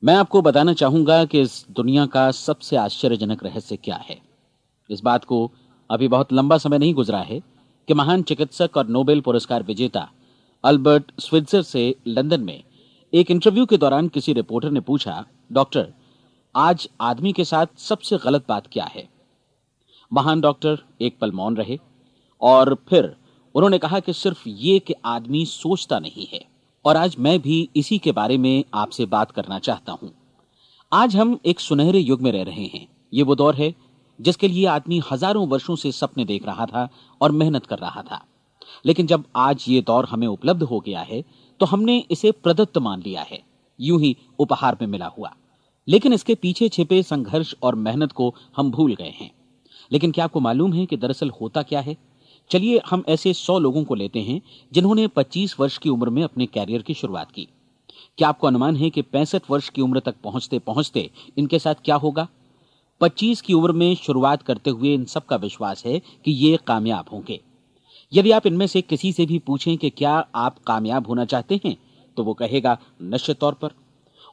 मैं आपको बताना चाहूंगा कि इस दुनिया का सबसे आश्चर्यजनक रहस्य क्या है। इस बात को अभी बहुत लंबा समय नहीं गुजरा है कि महान चिकित्सक और नोबेल पुरस्कार विजेता अल्बर्ट स्विट्जर से लंदन में एक इंटरव्यू के दौरान किसी रिपोर्टर ने पूछा, डॉक्टर, आज आदमी के साथ सबसे गलत बात क्या है। महान डॉक्टर एक पल मौन रहे और फिर उन्होंने कहा कि सिर्फ ये कि आदमी सोचता नहीं है। और आज मैं भी इसी के बारे में आपसे बात करना चाहता हूं। आज हम एक सुनहरे युग में रह रहे हैं। ये वो दौर है जिसके लिए आदमी हजारों वर्षों से सपने देख रहा था और मेहनत कर रहा था। लेकिन जब आज ये दौर हमें उपलब्ध हो गया है तो हमने इसे प्रदत्त मान लिया है, यूं ही उपहार में मिला हुआ। लेकिन इसके पीछे छिपे संघर्ष और मेहनत को हम भूल गए हैं। लेकिन क्या आपको मालूम है कि दरअसल होता क्या है? चलिए हम ऐसे 100 लोगों को लेते हैं जिन्होंने 25 वर्ष की उम्र में अपने कैरियर की शुरुआत की। क्या आपको अनुमान है कि 65 वर्ष की उम्र तक पहुंचते पहुंचते इनके साथ क्या होगा? 25 की उम्र में शुरुआत करते हुए इन सब का विश्वास है कि ये कामयाब होंगे। यदि आप इनमें से किसी से भी पूछें कि क्या आप कामयाब होना चाहते हैं, तो वो कहेगा निश्चित तौर पर।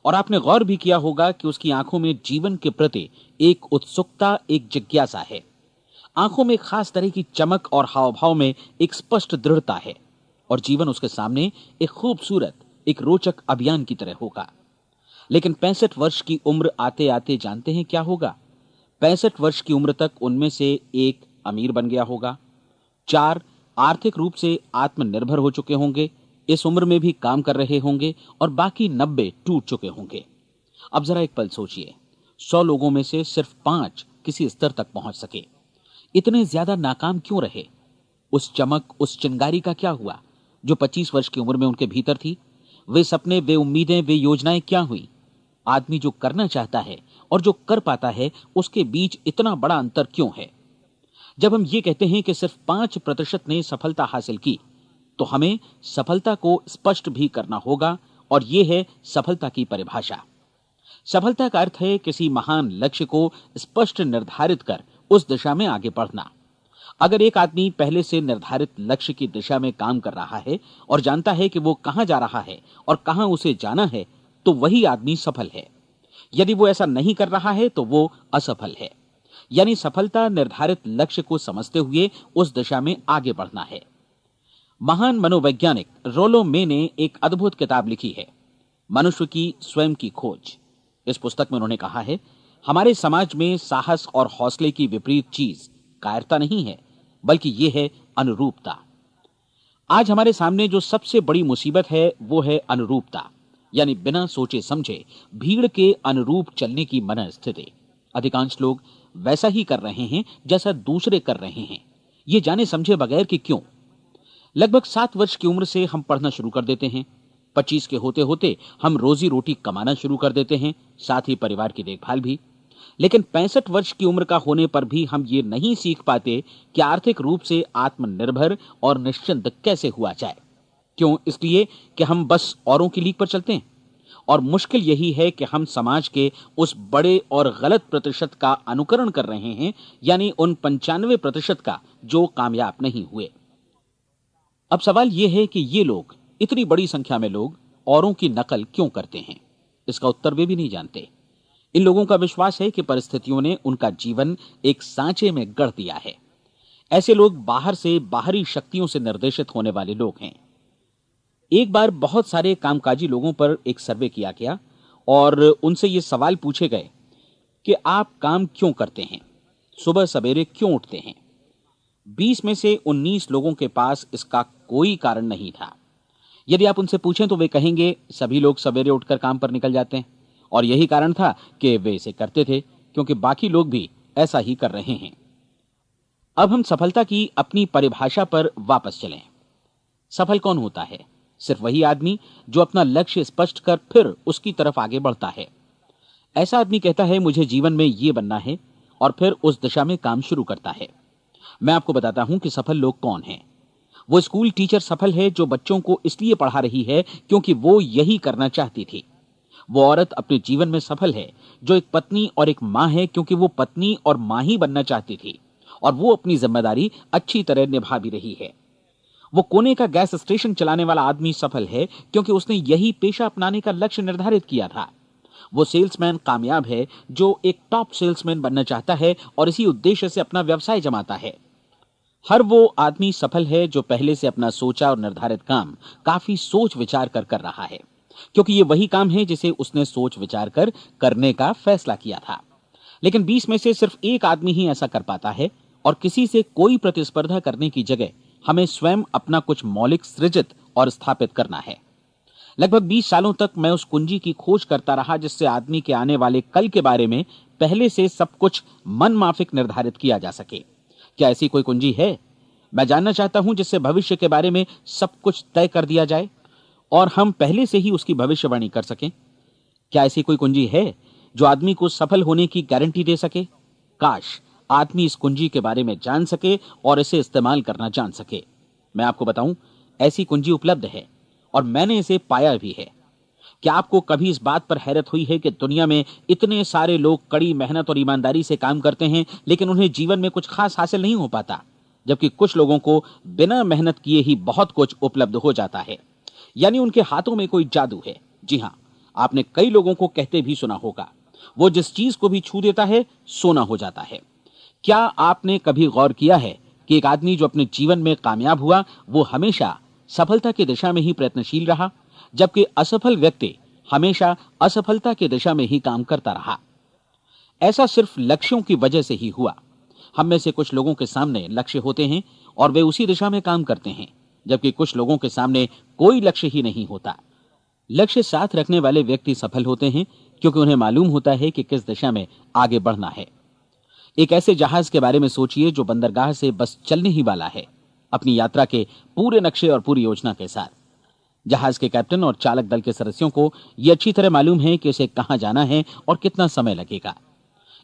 और आपने गौर भी किया होगा कि उसकी आंखों में जीवन के प्रति एक उत्सुकता, एक जिज्ञासा है। आंखों में खास तरह की चमक और हाव भाव में एक स्पष्ट दृढ़ता है। और जीवन उसके सामने एक खूबसूरत, एक रोचक अभियान की तरह होगा। लेकिन 65 वर्ष की उम्र आते आते जानते हैं क्या होगा? 65 वर्ष की उम्र तक उनमें से एक अमीर बन गया होगा, 4 आर्थिक रूप से आत्मनिर्भर हो चुके होंगे, इस उम्र में भी काम कर रहे होंगे, और बाकी 90 टूट चुके होंगे। अब जरा एक पल सोचिए, 100 लोगों में से सिर्फ 5 किसी स्तर तक पहुंच सके। इतने ज्यादा नाकाम क्यों रहे? उस चमक, उस चिंगारी का क्या हुआ जो 25 वर्ष की उम्र में उनके भीतर थी? वे सपने, वे उम्मीदें, वे योजनाएं क्या हुई? आदमी जो करना चाहता है और जो कर पाता है, उसके बीच इतना बड़ा अंतर क्यों है? जब हम ये कहते हैं कि सिर्फ 5% ने सफलता हासिल की, तो हमें सफलता को स्पष्ट भी करना होगा। और यह है सफलता की परिभाषा। सफलता का अर्थ है किसी महान लक्ष्य को स्पष्ट निर्धारित कर उस दिशा में आगे बढ़ना। अगर एक आदमी पहले से निर्धारित लक्ष्य की दिशा में काम कर रहा है और जानता है कि वो कहां जा रहा है और कहां उसे जाना है, तो वही आदमी सफल है। यदि वो ऐसा नहीं कर रहा है तो वो असफल है। यानी सफलता निर्धारित लक्ष्य को समझते हुए उस दिशा में आगे बढ़ना है। महान मनोवैज्ञानिक रोलो मे ने एक अद्भुत किताब लिखी है, मनुष्य की स्वयं की खोज। इस पुस्तक में उन्होंने कहा है, हमारे समाज में साहस और हौसले की विपरीत चीज कायरता नहीं है, बल्कि यह है अनुरूपता। आज हमारे सामने जो सबसे बड़ी मुसीबत है वो है अनुरूपता, यानी बिना सोचे समझे भीड़ के अनुरूप चलने की मनस्थिति। अधिकांश लोग वैसा ही कर रहे हैं जैसा दूसरे कर रहे हैं, ये जाने समझे बगैर कि क्यों। लगभग 7 वर्ष की उम्र से हम पढ़ना शुरू कर देते हैं। 25 के होते होते हम रोजी रोटी कमाना शुरू कर देते हैं, साथ ही परिवार की देखभाल भी। लेकिन 65 वर्ष की उम्र का होने पर भी हम ये नहीं सीख पाते कि आर्थिक रूप से आत्मनिर्भर और निश्चिंत कैसे हुआ जाए। क्यों? इसलिए कि हम बस औरों की लीक पर चलते हैं। और मुश्किल यही है कि हम समाज के उस बड़े और गलत प्रतिशत का अनुकरण कर रहे हैं, यानी उन 95% का जो कामयाब नहीं हुए। अब सवाल यह है कि ये लोग, इतनी बड़ी संख्या में लोग, औरों की नकल क्यों करते हैं? इसका उत्तर वे भी नहीं जानते। इन लोगों का विश्वास है कि परिस्थितियों ने उनका जीवन एक सांचे में गढ़ दिया है। ऐसे लोग बाहर से, बाहरी शक्तियों से निर्देशित होने वाले लोग हैं। एक बार बहुत सारे कामकाजी लोगों पर एक सर्वे किया गया और उनसे ये सवाल पूछे गए कि आप काम क्यों करते हैं, सुबह सवेरे क्यों उठते हैं। 20 में से 19 लोगों के पास इसका कोई कारण नहीं था। यदि आप उनसे पूछें तो वे कहेंगे सभी लोग सवेरे उठकर काम पर निकल जाते हैं, और यही कारण था कि वे इसे करते थे क्योंकि बाकी लोग भी ऐसा ही कर रहे हैं। अब हम सफलता की अपनी परिभाषा पर वापस चलें। सफल कौन होता है? सिर्फ वही आदमी जो अपना लक्ष्य स्पष्ट कर फिर उसकी तरफ आगे बढ़ता है। ऐसा आदमी कहता है मुझे जीवन में ये बनना है, और फिर उस दिशा में काम शुरू करता है। मैं आपको बताता हूं कि सफल लोग कौन हैं। वो स्कूल टीचर सफल है जो बच्चों को इसलिए पढ़ा रही है क्योंकि वो यही करना चाहती थी। वो औरत अपने जीवन में सफल है जो एक पत्नी और एक मां है क्योंकि वो पत्नी और मां ही बनना चाहती थी, और वो अपनी जिम्मेदारी अच्छी तरह निभा भी रही है। वो कोने का गैस स्टेशन चलाने वाला आदमी सफल है क्योंकि उसने यही पेशा अपनाने का लक्ष्य निर्धारित किया था। वो सेल्समैन कामयाब है जो एक टॉप सेल्समैन बनना चाहता है और इसी उद्देश्य से अपना व्यवसाय जमाता है। हर वो आदमी सफल है जो पहले से अपना सोचा और निर्धारित काम काफी सोच विचार कर रहा है, क्योंकि ये वही काम है जिसे उसने सोच विचार कर करने का फैसला किया था। लेकिन 20 में से सिर्फ एक आदमी ही ऐसा कर पाता है, और किसी से कोई प्रतिस्पर्धा करने की जगह हमें स्वयं अपना कुछ मौलिक सृजित और स्थापित करना है। लगभग 20 सालों तक मैं उस कुंजी की खोज करता रहा जिससे आदमी के आने वाले कल के बारे में पहले से सब कुछ मन माफिक निर्धारित किया जा सके। क्या ऐसी कोई कुंजी है? मैं जानना चाहता हूं जिससे भविष्य के बारे में सब कुछ तय कर दिया जाए और हम पहले से ही उसकी भविष्यवाणी कर सकें। क्या ऐसी कोई कुंजी है जो आदमी को सफल होने की गारंटी दे सके? काश आदमी इस कुंजी के बारे में जान सके और इसे इस्तेमाल करना जान सके। मैं आपको बताऊं, ऐसी कुंजी उपलब्ध है और मैंने इसे पाया भी है। क्या आपको कभी इस बात पर हैरत हुई है कि दुनिया में इतने सारे लोग कड़ी मेहनत और ईमानदारी से काम करते हैं, लेकिन उन्हें जीवन में कुछ खास हासिल नहीं हो पाता, जबकि कुछ लोगों को बिना मेहनत किए ही बहुत कुछ उपलब्ध हो जाता है। यानी उनके हाथों में कोई जादू है। जी हां, आपने कई लोगों को कहते भी सुना होगा, वो जिस चीज को भी छू देता है सोना हो जाता है। क्या आपने कभी गौर किया है कि एक आदमी जो अपने जीवन में कामयाब हुआ वो हमेशा सफलता की दिशा में ही प्रयत्नशील रहा, जबकि असफल व्यक्ति हमेशा असफलता की दिशा में ही काम करता रहा? ऐसा सिर्फ लक्ष्यों की वजह से ही हुआ। हम में से कुछ लोगों के सामने लक्ष्य होते हैं और वे उसी दिशा में काम करते हैं, जबकि कुछ लोगों के सामने कोई लक्ष्य ही नहीं होता। लक्ष्य साथ रखने वाले व्यक्ति सफल होते हैं क्योंकि उन्हें मालूम होता है कि किस दिशा में आगे बढ़ना है। एक ऐसे जहाज के बारे में सोचिए जो बंदरगाह से बस चलने ही वाला है, अपनी यात्रा के पूरे नक्शे और पूरी योजना के साथ। जहाज के कैप्टन और चालक दल के सदस्यों को यह अच्छी तरह मालूम है कि उसे कहां जाना है और कितना समय लगेगा।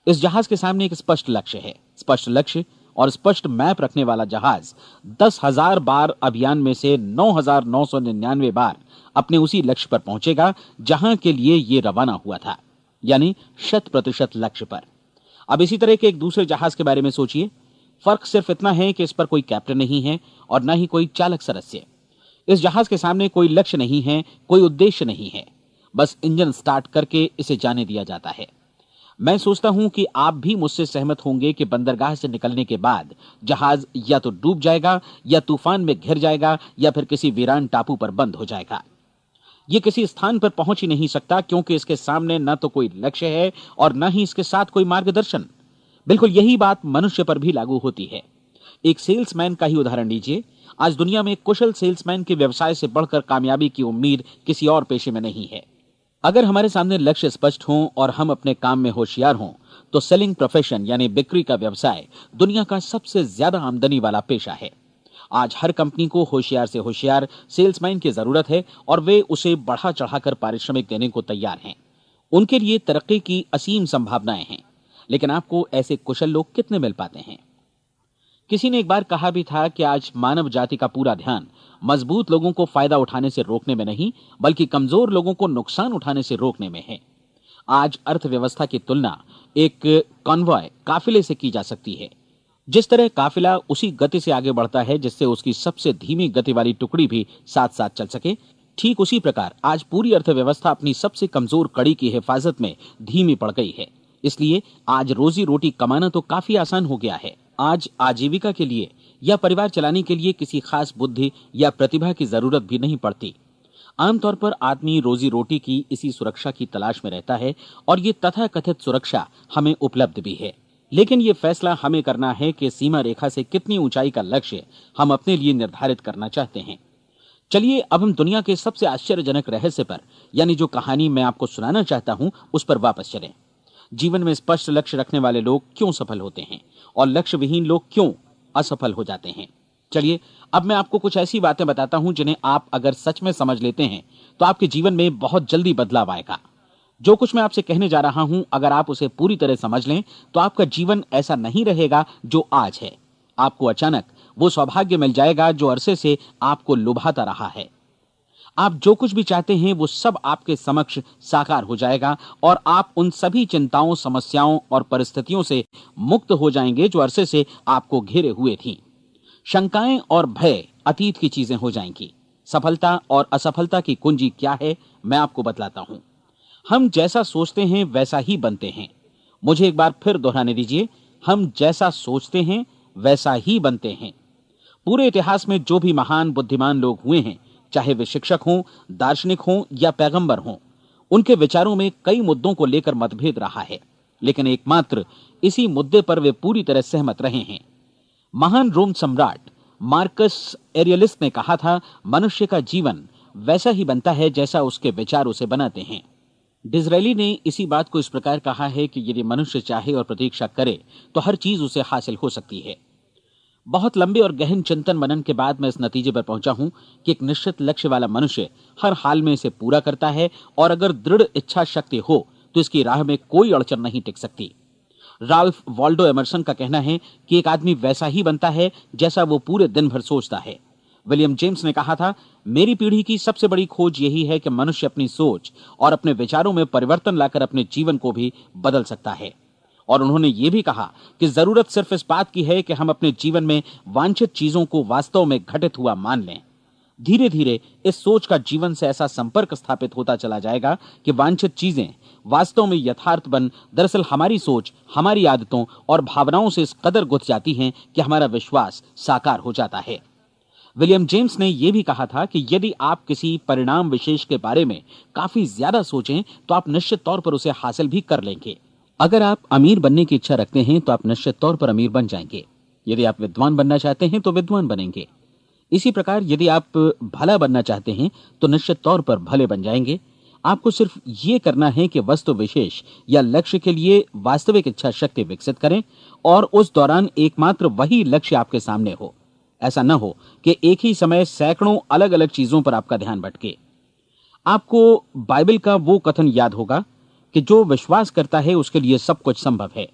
इस जहाज के सामने एक स्पष्ट लक्ष्य है। स्पष्ट लक्ष्य और स्पष्ट मैप रखने वाला जहाज 10,000 बार अभियान में से 9,999 बार अपने उसी लक्ष्य पर पहुंचेगा जहां के लिए यह रवाना हुआ था, यानी 100% लक्ष्य पर। अब इसी तरह के एक दूसरे जहाज के बारे में सोचिए। फर्क सिर्फ इतना है कि इस पर कोई कैप्टन नहीं है और न ही कोई चालक सदस्य। इस जहाज के सामने कोई लक्ष्य नहीं है, कोई उद्देश्य नहीं है, बस इंजन स्टार्ट करके इसे जाने दिया जाता है। मैं सोचता हूं कि आप भी मुझसे सहमत होंगे कि बंदरगाह से निकलने के बाद जहाज या तो डूब जाएगा या तूफान में घिर जाएगा या फिर किसी वीरान टापू पर बंद हो जाएगा। ये किसी स्थान पर पहुंच ही नहीं सकता क्योंकि इसके सामने न तो कोई लक्ष्य है और न ही इसके साथ कोई मार्गदर्शन। बिल्कुल यही बात मनुष्य पर भी लागू होती है। एक सेल्समैन का ही उदाहरण लीजिए। आज दुनिया में कुशल सेल्समैन के व्यवसाय से बढ़कर कामयाबी की उम्मीद किसी और पेशे में नहीं है। अगर हमारे सामने लक्ष्य स्पष्ट हों और हम अपने काम में होशियार हों तो सेलिंग प्रोफेशन यानी बिक्री का व्यवसाय दुनिया का सबसे ज्यादा आमदनी वाला पेशा है। आज हर कंपनी को होशियार से होशियार सेल्समैन की जरूरत है और वे उसे बढ़ा चढ़ाकर पारिश्रमिक देने को तैयार हैं। उनके लिए तरक्की की असीम संभावनाएं हैं, लेकिन आपको ऐसे कुशल लोग कितने मिल पाते हैं? किसी ने एक बार कहा भी था कि आज मानव जाति का पूरा ध्यान मजबूत लोगों को फायदा उठाने से रोकने में नहीं, बल्कि कमजोर लोगों को नुकसान उठाने से रोकने में है। आज अर्थव्यवस्था की तुलना एक कॉन्वॉय काफिले से की जा सकती है। जिस तरह काफिला उसी गति से आगे बढ़ता है जिससे उसकी सबसे धीमी गति वाली टुकड़ी भी साथ साथ चल सके, ठीक उसी प्रकार आज पूरी अर्थव्यवस्था अपनी सबसे कमजोर कड़ी की हिफाजत में धीमी पड़ गई है। इसलिए आज रोजी रोटी कमाना तो काफी आसान हो गया है। आज आजीविका के लिए या परिवार चलाने के लिए किसी खास बुद्धि या प्रतिभा की जरूरत भी नहीं पड़ती। आमतौर पर आदमी रोजी रोटी की इसी सुरक्षा की तलाश में रहता है और ये तथाकथित सुरक्षा हमें उपलब्ध भी है। लेकिन ये फैसला हमें करना है कि सीमा रेखा से कितनी ऊंचाई का लक्ष्य हम अपने लिए निर्धारित करना चाहते हैं। चलिए अब हम दुनिया के सबसे आश्चर्यजनक रहस्य पर, यानी जो कहानी मैं आपको सुनाना चाहता हूं, उस पर वापस चलें। जीवन में स्पष्ट लक्ष्य रखने वाले लोग क्यों सफल होते हैं और लक्ष्य विहीन लोग क्यों असफल हो जाते हैं? चलिए अब मैं आपको कुछ ऐसी बातें बताता हूं जिन्हें आप अगर सच में समझ लेते हैं तो आपके जीवन में बहुत जल्दी बदलाव आएगा। जो कुछ मैं आपसे कहने जा रहा हूं, अगर आप उसे पूरी तरह समझ लें तो आपका जीवन ऐसा नहीं रहेगा जो आज है। आपको अचानक वो सौभाग्य मिल जाएगा जो अरसे से आपको लुभाता रहा है। आप जो कुछ भी चाहते हैं वो सब आपके समक्ष साकार हो जाएगा और आप उन सभी चिंताओं, समस्याओं और परिस्थितियों से मुक्त हो जाएंगे जो अरसे से आपको घेरे हुए थीं। शंकाएं और भय अतीत की चीजें हो जाएंगी। सफलता और असफलता की कुंजी क्या है, मैं आपको बतलाता हूं। हम जैसा सोचते हैं वैसा ही बनते हैं। मुझे एक बार फिर दोहराने दीजिए, हम जैसा सोचते हैं वैसा ही बनते हैं। पूरे इतिहास में जो भी महान बुद्धिमान लोग हुए हैं, चाहे वे शिक्षक हों, दार्शनिक हों या पैगंबर हों, उनके विचारों में कई मुद्दों को लेकर मतभेद रहा है, लेकिन एकमात्र इसी मुद्दे पर वे पूरी तरह सहमत रहे हैं। महान रोम सम्राट मार्कस एरियलिस ने कहा था, मनुष्य का जीवन वैसा ही बनता है जैसा उसके विचार उसे बनाते हैं। डिज़रायली ने इसी बात को इस प्रकार कहा है कि यदि मनुष्य चाहे और प्रतीक्षा करे तो हर चीज उसे हासिल हो सकती है। बहुत लंबे और गहन चिंतन मनन के बाद मैं इस नतीजे पर पहुंचा हूं कि एक निश्चित लक्ष्य वाला मनुष्य हर हाल में इसे पूरा करता है, और अगर दृढ़ इच्छा शक्ति हो तो इसकी राह में कोई अड़चन नहीं टिक सकती। राल्फ वॉल्डो एमर्सन का कहना है कि एक आदमी वैसा ही बनता है जैसा वो पूरे दिन भर सोचता है। विलियम जेम्स ने कहा था, मेरी पीढ़ी की सबसे बड़ी खोज यही है कि मनुष्य अपनी सोच और अपने विचारों में परिवर्तन लाकर अपने जीवन को भी बदल सकता है। और उन्होंने ये भी कहा कि जरूरत सिर्फ इस बात की है कि हम अपने जीवन में वांछित चीजों को वास्तव में घटित हुआ मान लें। धीरे धीरे इस सोच का जीवन से ऐसा संपर्क स्थापित होता चला जाएगा कि वांछित चीजें वास्तव में यथार्थ बन दरअसल हमारी सोच, हमारी आदतों और भावनाओं से इस कदर गुथ जाती हैं कि हमारा विश्वास साकार हो जाता है। विलियम जेम्स ने यह भी कहा था कि यदि आप किसी परिणाम विशेष के बारे में काफी ज्यादा सोचें तो आप निश्चित तौर पर उसे हासिल भी कर लेंगे। अगर आप अमीर बनने की इच्छा रखते हैं तो आप निश्चित तौर पर अमीर बन जाएंगे। यदि आप विद्वान बनना चाहते हैं तो विद्वान बनेंगे। इसी प्रकार यदि आप भला बनना चाहते हैं तो निश्चित तौर पर भले बन जाएंगे। आपको सिर्फ ये करना है कि वस्तु विशेष या लक्ष्य के लिए वास्तविक इच्छा शक्ति विकसित करें, और उस दौरान एकमात्र वही लक्ष्य आपके सामने हो। ऐसा न हो कि एक ही समय सैकड़ों अलग अलग चीजों पर आपका ध्यान भटके। आपको बाइबल का वो कथन याद होगा कि जो विश्वास करता है उसके लिए सब कुछ संभव है।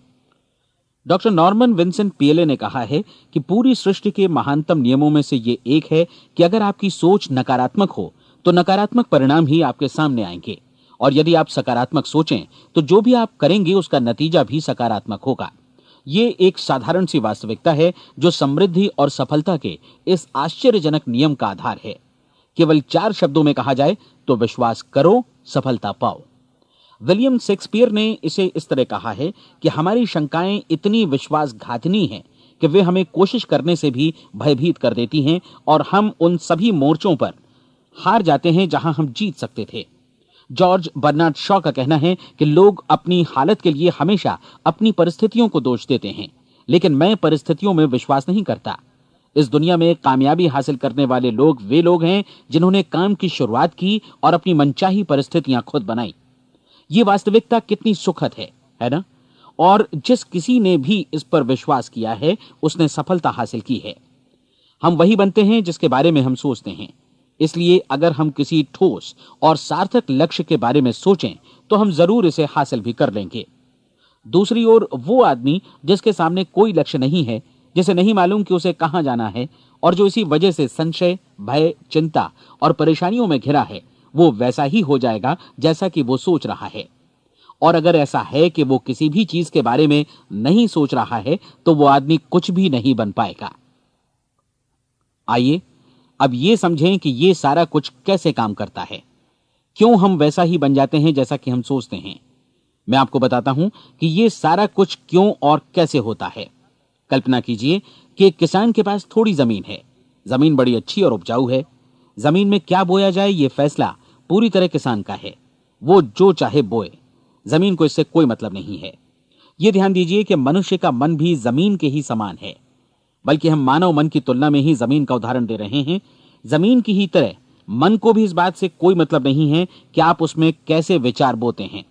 डॉक्टर नॉर्मन विंसेंट पीएले ने कहा है कि पूरी सृष्टि के महानतम नियमों में से ये एक है कि अगर आपकी सोच नकारात्मक हो तो नकारात्मक परिणाम ही आपके सामने आएंगे, और यदि आप सकारात्मक सोचें तो जो भी आप करेंगे उसका नतीजा भी सकारात्मक होगा। ये एक साधारण सी वास्तविकता है जो समृद्धि और सफलता के इस आश्चर्यजनक नियम का आधार है। केवल 4 शब्दों में कहा जाए तो विश्वास करो, सफलता पाओ। विलियम शेक्सपियर ने इसे इस तरह कहा है कि हमारी शंकाएं इतनी विश्वासघातिनी हैं कि वे हमें कोशिश करने से भी भयभीत कर देती हैं, और हम उन सभी मोर्चों पर हार जाते हैं जहां हम जीत सकते थे। जॉर्ज बर्नार्ड शॉ का कहना है कि लोग अपनी हालत के लिए हमेशा अपनी परिस्थितियों को दोष देते हैं, लेकिन मैं परिस्थितियों में विश्वास नहीं करता। इस दुनिया में कामयाबी हासिल करने वाले लोग वे लोग हैं जिन्होंने काम की शुरुआत की और अपनी मनचाही परिस्थितियां खुद बनाई। ये वास्तविकता कितनी सुखद है ना? और जिस किसी ने भी इस पर विश्वास किया है उसने सफलता हासिल की है। हम वही बनते हैं जिसके बारे में हम सोचते हैं। इसलिए अगर हम किसी ठोस और सार्थक लक्ष्य के बारे में सोचें तो हम जरूर इसे हासिल भी कर लेंगे। दूसरी ओर वो आदमी जिसके सामने कोई लक्ष्य नहीं है, जिसे नहीं मालूम कि उसे कहां जाना है, और जो इसी वजह से संशय, भय, चिंता और परेशानियों में घिरा है, वो वैसा ही हो जाएगा जैसा कि वो सोच रहा है। और अगर ऐसा है कि वो किसी भी चीज के बारे में नहीं सोच रहा है तो वो आदमी कुछ भी नहीं बन पाएगा। आइए अब ये समझें कि ये सारा कुछ कैसे काम करता है, क्यों हम वैसा ही बन जाते हैं जैसा कि हम सोचते हैं। मैं आपको बताता हूं कि ये सारा कुछ क्यों और कैसे होता है। कल्पना कीजिए कि एक किसान के पास थोड़ी जमीन है। जमीन बड़ी अच्छी और उपजाऊ है। जमीन में क्या बोया जाए ये फैसला पूरी तरह किसान का है। वो जो चाहे बोए, जमीन को इससे कोई मतलब नहीं है। ये ध्यान दीजिए कि मनुष्य का मन भी जमीन के ही समान है, बल्कि हम मानव मन की तुलना में ही जमीन का उदाहरण दे रहे हैं। जमीन की ही तरह मन को भी इस बात से कोई मतलब नहीं है कि आप उसमें कैसे विचार बोते हैं।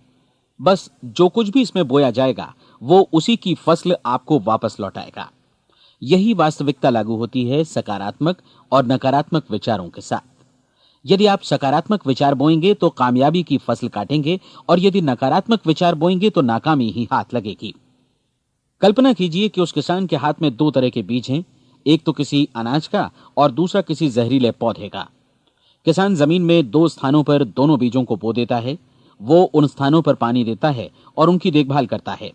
बस जो कुछ भी इसमें बोया जाएगा वो उसी की फसल आपको वापस लौटाएगा। यही वास्तविकता लागू होती है सकारात्मक और नकारात्मक विचारों के साथ। यदि आप सकारात्मक विचार बोएंगे तो कामयाबी की फसल काटेंगे, और यदि नकारात्मक विचार बोएंगे तो नाकामी ही हाथ लगेगी। कल्पना कीजिए कि उस किसान के हाथ में 2 तरह के बीज हैं, एक तो किसी अनाज का और दूसरा किसी जहरीले पौधे का। किसान जमीन में 2 स्थानों पर दोनों बीजों को बो देता है। वो उन स्थानों पर पानी देता है और उनकी देखभाल करता है।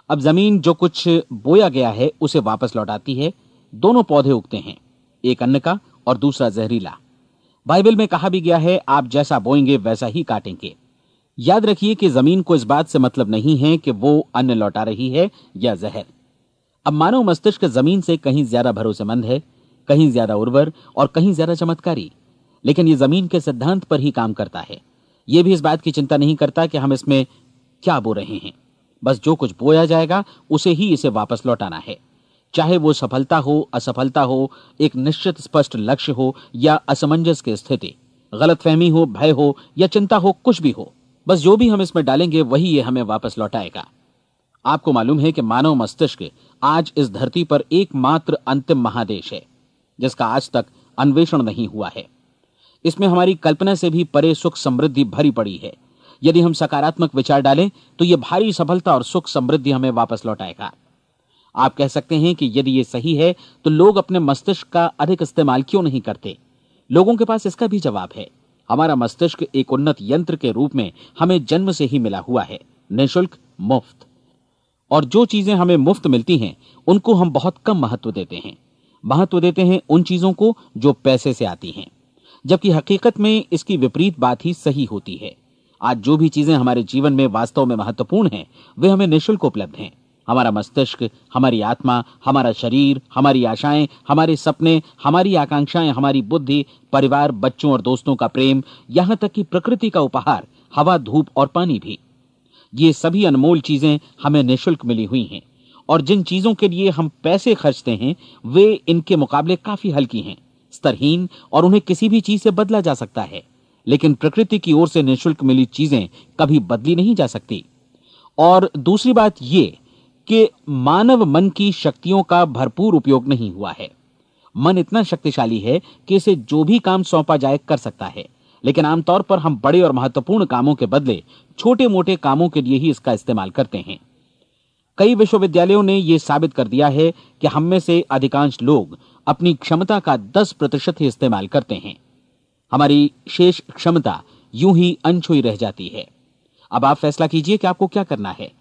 अब जमीन जो कुछ बोया गया है उसे वापस लौटाती है। दोनों पौधे उगते हैं, एक अन्न का और दूसरा जहरीला। बाइबल में कहा भी गया है, आप जैसा बोएंगे वैसा ही काटेंगे। याद रखिए कि जमीन को इस बात से मतलब नहीं है कि वो अन्न लौटा रही है या जहर। अब मानव मस्तिष्क जमीन से कहीं ज्यादा भरोसेमंद है, कहीं ज्यादा उर्वर और कहीं ज्यादा चमत्कारी, लेकिन ये जमीन के सिद्धांत पर ही काम करता है। ये भी इस बात की चिंता नहीं करता कि हम इसमें क्या बो रहे हैं। बस जो कुछ बोया जाएगा उसे ही इसे वापस लौटाना है, चाहे वो सफलता हो, असफलता हो, एक निश्चित स्पष्ट लक्ष्य हो या असमंजस की स्थिति, गलतफहमी हो, भय हो या चिंता हो, कुछ भी हो। बस जो भी हम इसमें डालेंगे वही ये हमें वापस लौटाएगा। आपको मालूम है कि मानव मस्तिष्क आज इस धरती पर एकमात्र अंतिम महादेश है जिसका आज तक अन्वेषण नहीं हुआ है। इसमें हमारी कल्पना से भी परे सुख समृद्धि भरी पड़ी है। यदि हम सकारात्मक विचार डालें तो यह भारी सफलता और सुख समृद्धि हमें वापस लौटाएगा। आप कह सकते हैं कि यदि यह सही है तो लोग अपने मस्तिष्क का अधिक इस्तेमाल क्यों नहीं करते? लोगों के पास इसका भी जवाब है। हमारा मस्तिष्क एक उन्नत यंत्र के रूप में हमें जन्म से ही मिला हुआ है, निःशुल्क, मुफ्त। और जो चीजें हमें मुफ्त मिलती हैं उनको हम बहुत कम महत्व देते हैं। महत्व देते हैं उन चीजों को जो पैसे से आती हैं, जबकि हकीकत में इसकी विपरीत बात ही सही होती है। आज जो भी चीजें हमारे जीवन में वास्तव में महत्वपूर्ण हैं वे हमें निःशुल्क उपलब्ध हैं। हमारा मस्तिष्क, हमारी आत्मा, हमारा शरीर, हमारी आशाएं, हमारे सपने, हमारी आकांक्षाएं, हमारी बुद्धि, परिवार, बच्चों और दोस्तों का प्रेम, यहां तक कि प्रकृति का उपहार, हवा, धूप और पानी भी। ये सभी अनमोल चीजें हमें निःशुल्क मिली हुई हैं, और जिन चीजों के लिए हम पैसे खर्चते हैं वे इनके मुकाबले काफी हल्की हैं, स्तरहीन, और उन्हें किसी भी चीज से बदला जा सकता है। लेकिन प्रकृति की ओर से निःशुल्क मिली चीजें कभी बदली नहीं जा सकती। और दूसरी बात यह कि मानव मन की शक्तियों का भरपूर उपयोग नहीं हुआ है। मन इतना शक्तिशाली है कि इसे जो भी काम सौंपा जाए कर सकता है, लेकिन आमतौर पर हम बड़े और महत्वपूर्ण कामों के बदले छोटे मोटे कामों के लिए ही इसका इस्तेमाल करते हैं। कई विश्वविद्यालयों ने यह साबित कर दिया है कि हम में से अधिकांश लोग अपनी क्षमता का 10% ही इस्तेमाल करते हैं। हमारी शेष क्षमता यूं ही अनछुई रह जाती है। अब आप फैसला कीजिए कि आपको क्या करना है।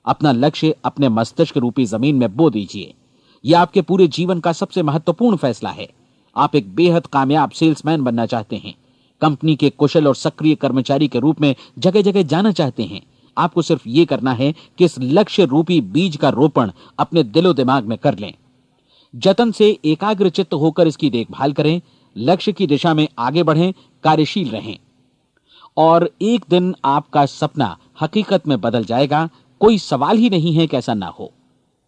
अपना लक्ष्य अपने मस्तिष्क रूपी जमीन में बो दीजिए। यह आपके पूरे जीवन का सबसे महत्वपूर्ण फैसला है। आप एक बेहद कामयाब सेल्समैन बनना चाहते हैं, कंपनी के कुशल और सक्रिय कर्मचारी के रूप में जगह जगह जाना चाहते हैं। आपको सिर्फ ये करना है कि इस लक्ष्य रूपी बीज का रोपण अपने दिलो दिमाग में कर लें। जतन से एकाग्रचित्त होकर इसकी देखभाल करें, लक्ष्य की दिशा में आगे बढ़ें, कार्यशील रहें, और एक दिन आपका सपना हकीकत में बदल जाएगा। कोई सवाल ही नहीं है कि ऐसा ना हो।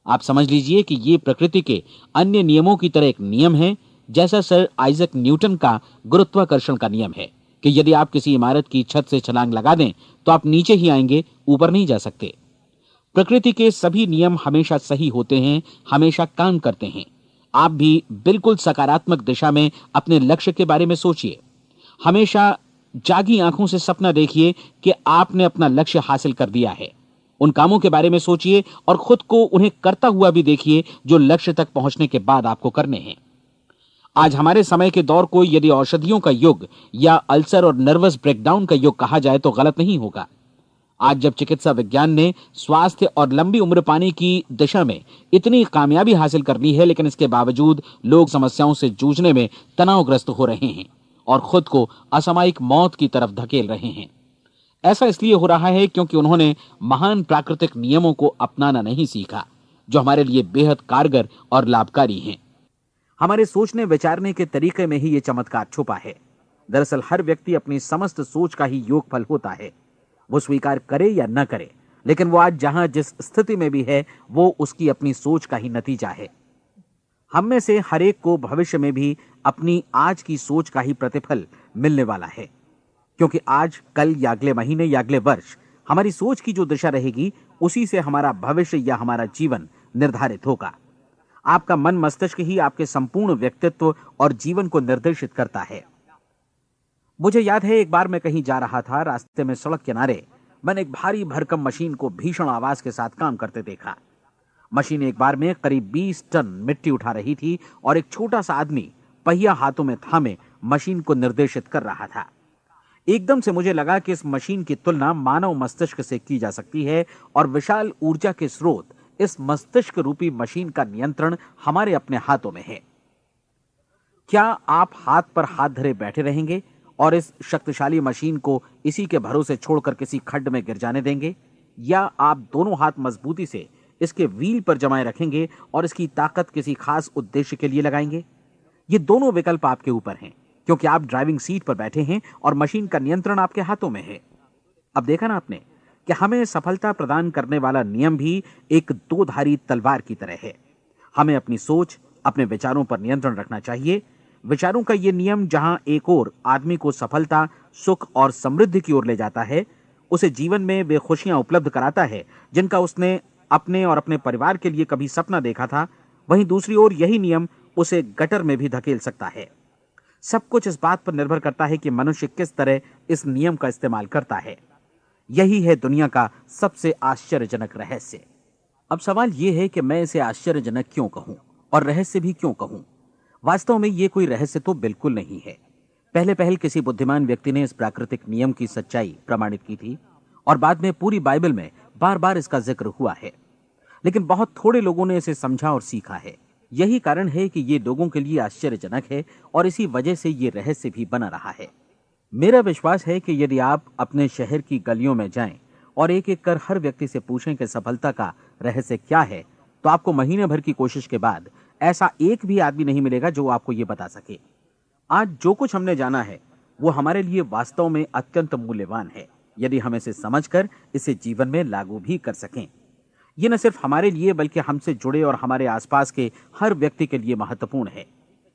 आप समझ लीजिए कि ये प्रकृति के अन्य नियमों की तरह एक नियम है, जैसा सर आइजक न्यूटन का गुरुत्वाकर्षण का नियम है कि यदि आप किसी इमारत की छत से छलांग लगा दें तो आप नीचे ही आएंगे, ऊपर नहीं जा सकते। प्रकृति के सभी नियम हमेशा सही होते हैं, हमेशा काम करते हैं। आप भी बिल्कुल सकारात्मक दिशा में अपने लक्ष्य के बारे में सोचिए। हमेशा जागी आंखों से सपना देखिए कि आपने अपना लक्ष्य हासिल कर दिया है। उन कामों के बारे में सोचिए और खुद को उन्हें करता हुआ भी देखिए जो लक्ष्य तक पहुंचने के बाद आपको करने हैं। आज हमारे समय के दौर को यदि औषधियों का युग या अल्सर और नर्वस ब्रेकडाउन का युग कहा जाए तो गलत नहीं होगा। आज जब चिकित्सा विज्ञान ने स्वास्थ्य और लंबी उम्र पाने की दिशा में इतनी कामयाबी हासिल कर ली है, लेकिन इसके बावजूद लोग समस्याओं से जूझने में तनावग्रस्त हो रहे हैं और खुद को असामयिक मौत की तरफ धकेल रहे हैं। ऐसा इसलिए हो रहा है क्योंकि उन्होंने महान प्राकृतिक नियमों को अपनाना नहीं सीखा, जो हमारे लिए बेहद कारगर और लाभकारी हैं। हमारे सोचने विचारने के तरीके में ही ये चमत्कार छुपा है। दरअसल हर व्यक्ति अपनी समस्त सोच का ही योगफल होता है, वो स्वीकार करे या न करे, लेकिन वो आज जहां जिस स्थिति में भी है वो उसकी अपनी सोच का ही नतीजा है। हम में से हर एक को भविष्य में भी अपनी आज की सोच का ही प्रतिफल मिलने वाला है, क्योंकि आज, कल या अगले महीने या अगले वर्ष हमारी सोच की जो दिशा रहेगी उसी से हमारा भविष्य या हमारा जीवन निर्धारित होगा। आपका मन मस्तिष्क ही आपके संपूर्ण व्यक्तित्व और जीवन को निर्देशित करता है। मुझे याद है एक बार मैं कहीं जा रहा था, रास्ते में सड़क किनारे मैंने एक भारी भरकम मशीन को भीषण आवाज के साथ काम करते देखा। मशीन एक बार में करीब 20 टन मिट्टी उठा रही थी और एक छोटा सा आदमी पहिया हाथों में थामे मशीन को निर्देशित कर रहा था। एकदम से मुझे लगा कि इस मशीन की तुलना मानव मस्तिष्क से की जा सकती है और विशाल ऊर्जा के स्रोत इस मस्तिष्क रूपी मशीन का नियंत्रण हमारे अपने हाथों में है। क्या आप हाथ पर हाथ धरे बैठे रहेंगे और इस शक्तिशाली मशीन को इसी के भरोसे छोड़कर किसी खड्ड में गिर जाने देंगे, या आप दोनों हाथ मजबूती से इसके व्हील पर जमाए रखेंगे और इसकी ताकत किसी खास उद्देश्य के लिए लगाएंगे? ये दोनों विकल्प आपके ऊपर हैं, क्योंकि आप ड्राइविंग सीट पर बैठे हैं और मशीन का नियंत्रण आपके हाथों में है। अब देखा ना आपने कि हमें सफलता प्रदान करने वाला नियम भी एक दो-धारी तलवार की तरह है। हमें अपनी सोच, अपने विचारों पर नियंत्रण रखना चाहिए। विचारों का यह नियम जहां एक ओर आदमी को सफलता, सुख और समृद्धि की ओर ले जाता है, उसे जीवन में वे खुशियां उपलब्ध कराता है जिनका उसने अपने और अपने परिवार के लिए कभी सपना देखा था, वहीं दूसरी ओर यही नियम उसे गटर में भी धकेल सकता है। सब कुछ इस बात पर निर्भर करता है कि मनुष्य किस तरह इस नियम का इस्तेमाल करता है। यही है दुनिया का सबसे आश्चर्यजनक रहस्य। अब सवाल यह है कि मैं इसे आश्चर्यजनक क्यों कहूं और रहस्य भी क्यों कहूं? वास्तव में यह कोई रहस्य तो बिल्कुल नहीं है। पहले पहल किसी बुद्धिमान व्यक्ति ने इस प्राकृतिक नियम की सच्चाई प्रमाणित की थी और बाद में पूरी बाइबल में बार बार इसका जिक्र हुआ है, लेकिन बहुत थोड़े लोगों ने इसे समझा और सीखा है। यही कारण है कि ये लोगों के लिए आश्चर्यजनक है और इसी वजह से ये रहस्य भी बना रहा है। मेरा विश्वास है कि यदि आप अपने शहर की गलियों में जाएं और एक एक कर हर व्यक्ति से पूछें कि सफलता का रहस्य क्या है, तो आपको महीने भर की कोशिश के बाद ऐसा एक भी आदमी नहीं मिलेगा जो आपको ये बता सके। आज जो कुछ हमने जाना है वो हमारे लिए वास्तव में अत्यंत मूल्यवान है, यदि हम इसे समझकर इसे जीवन में लागू भी कर सकें। ये न सिर्फ हमारे लिए बल्कि हमसे जुड़े और हमारे आसपास के हर व्यक्ति के लिए महत्वपूर्ण है।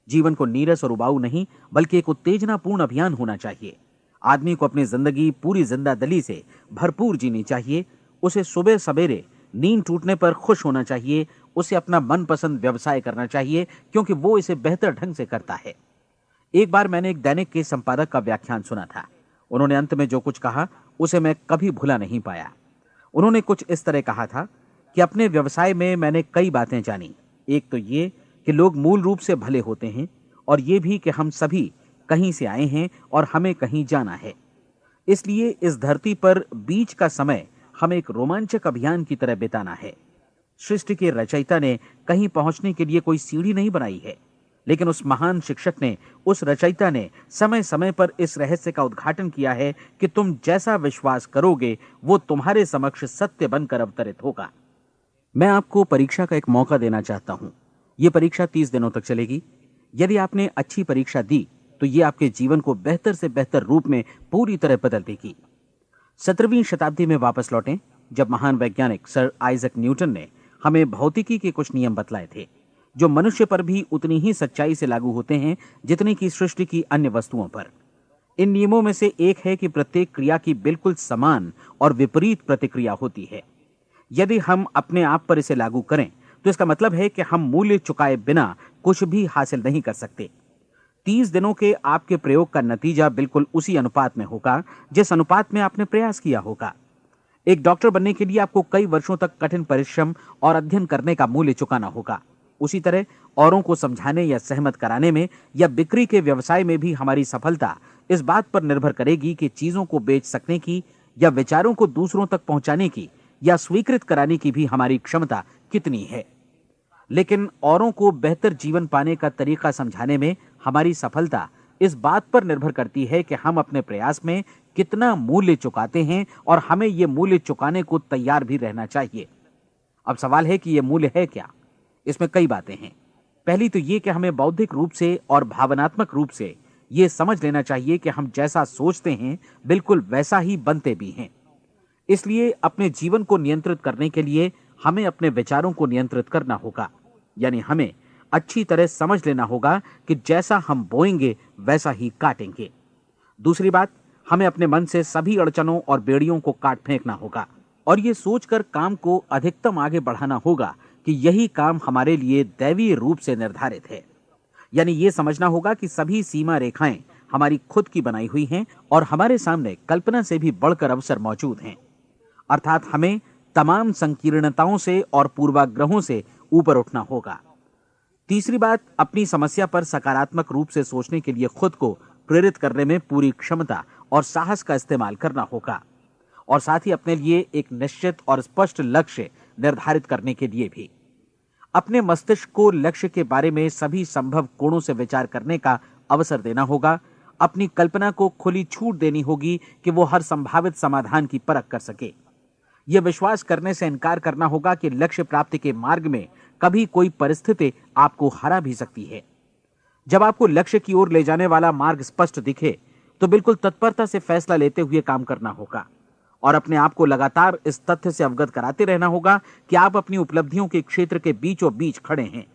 जीवन को नीरस और उबाऊ नहीं बल्कि एक उत्तेजनापूर्ण अभियान होना चाहिए। आदमी को अपनी जिंदगी पूरी जिंदादिली से भरपूर जीनी चाहिए। उसे सुबह सवेरे नींद टूटने पर खुश होना चाहिए। उसे अपना मनपसंद व्यवसाय करना चाहिए क्योंकि वो इसे बेहतर ढंग से करता है। एक बार मैंने एक दैनिक के संपादक का व्याख्यान सुना था। उन्होंने अंत में जो कुछ कहा उसे मैं कभी भुला नहीं पाया। उन्होंने कुछ इस तरह कहा था कि अपने व्यवसाय में मैंने कई बातें जानी। एक तो ये कि लोग मूल रूप से भले होते हैं और ये भी कि हम सभी कहीं से आए हैं और हमें कहीं जाना है। इसलिए इस धरती पर बीच का समय हमें एक रोमांचक अभियान की तरह बिताना है। सृष्टि के रचयिता ने कहीं पहुंचने के लिए कोई सीढ़ी नहीं बनाई है, लेकिन उस महान शिक्षक ने, उस रचयिता ने समय समय पर इस रहस्य का उद्घाटन किया है कि तुम जैसा विश्वास करोगे वो तुम्हारे समक्ष सत्य बनकर अवतरित होगा। मैं आपको परीक्षा का एक मौका देना चाहता हूं। यह परीक्षा 30 दिनों तक चलेगी। यदि आपने अच्छी परीक्षा दी तो ये आपके जीवन को बेहतर से बेहतर रूप में पूरी तरह बदल देगी। 17वीं शताब्दी में वापस लौटें, जब महान वैज्ञानिक सर आइजक न्यूटन ने हमें भौतिकी के कुछ नियम बतलाए थे, जो मनुष्य पर भी उतनी ही सच्चाई से लागू होते हैं जितनी की सृष्टि की अन्य वस्तुओं पर। इन नियमों में से एक है कि प्रत्येक क्रिया की बिल्कुल समान और विपरीत प्रतिक्रिया होती है। यदि हम अपने आप पर इसे लागू करें तो इसका मतलब है कि हम मूल्य चुकाए बिना कुछ भी हासिल नहीं कर सकते। 30 दिनों के आपके प्रयोग का नतीजा बिल्कुल उसी अनुपात में होगा जिस अनुपात में आपने प्रयास किया होगा। एक डॉक्टर बनने के लिए आपको कई वर्षों तक कठिन परिश्रम और अध्ययन करने का मूल्य चुकाना होगा। उसी तरह औरों को समझाने या सहमत कराने में या बिक्री के व्यवसाय में भी हमारी सफलता इस बात पर निर्भर करेगी कि चीजों को बेच सकने की या विचारों को दूसरों तक पहुंचाने की या स्वीकृत कराने की भी हमारी क्षमता कितनी है। लेकिन औरों को बेहतर जीवन पाने का तरीका समझाने में हमारी सफलता इस बात पर निर्भर करती है कि हम अपने प्रयास में कितना मूल्य चुकाते हैं और हमें यह मूल्य चुकाने को तैयार भी रहना चाहिए। अब सवाल है कि यह मूल्य है क्या? इसमें कई बातें हैं। पहली तो यह कि हमें बौद्धिक रूप से और भावनात्मक रूप से यह समझ लेना चाहिए कि हम जैसा सोचते हैं बिल्कुल वैसा ही बनते भी हैं। इसलिए अपने जीवन को नियंत्रित करने के लिए हमें अपने विचारों को नियंत्रित करना होगा। यानी हमें अच्छी तरह समझ लेना होगा कि जैसा हम बोएंगे वैसा ही काटेंगे। दूसरी बात, हमें अपने मन से सभी अड़चनों और बेड़ियों को काट फेंकना होगा और ये सोचकर काम को अधिकतम आगे बढ़ाना होगा कि यही काम हमारे लिए दैवीय रूप से निर्धारित है। यानी ये समझना होगा कि सभी सीमा रेखाएं हमारी खुद की बनाई हुई हैं और हमारे सामने कल्पना से भी बढ़कर अवसर मौजूद हैं। अर्थात हमें तमाम संकीर्णताओं से और पूर्वाग्रहों से ऊपर उठना होगा। तीसरी बात, अपनी समस्या पर सकारात्मक रूप से सोचने के लिए खुद को प्रेरित करने में पूरी क्षमता और साहस का इस्तेमाल करना होगा और साथ ही अपने लिए एक निश्चित और स्पष्ट लक्ष्य निर्धारित करने के लिए भी अपने मस्तिष्क को लक्ष्य के बारे में सभी संभव कोणों से विचार करने का अवसर देना होगा। अपनी कल्पना को खुली छूट देनी होगी कि वो हर संभावित समाधान की परख कर सके। यह विश्वास करने से इनकार करना होगा कि लक्ष्य प्राप्ति के मार्ग में कभी कोई परिस्थिति आपको हरा भी सकती है। जब आपको लक्ष्य की ओर ले जाने वाला मार्ग स्पष्ट दिखे तो बिल्कुल तत्परता से फैसला लेते हुए काम करना होगा और अपने आप को लगातार इस तथ्य से अवगत कराते रहना होगा कि आप अपनी उपलब्धियों के क्षेत्र के बीचों बीच खड़े हैं।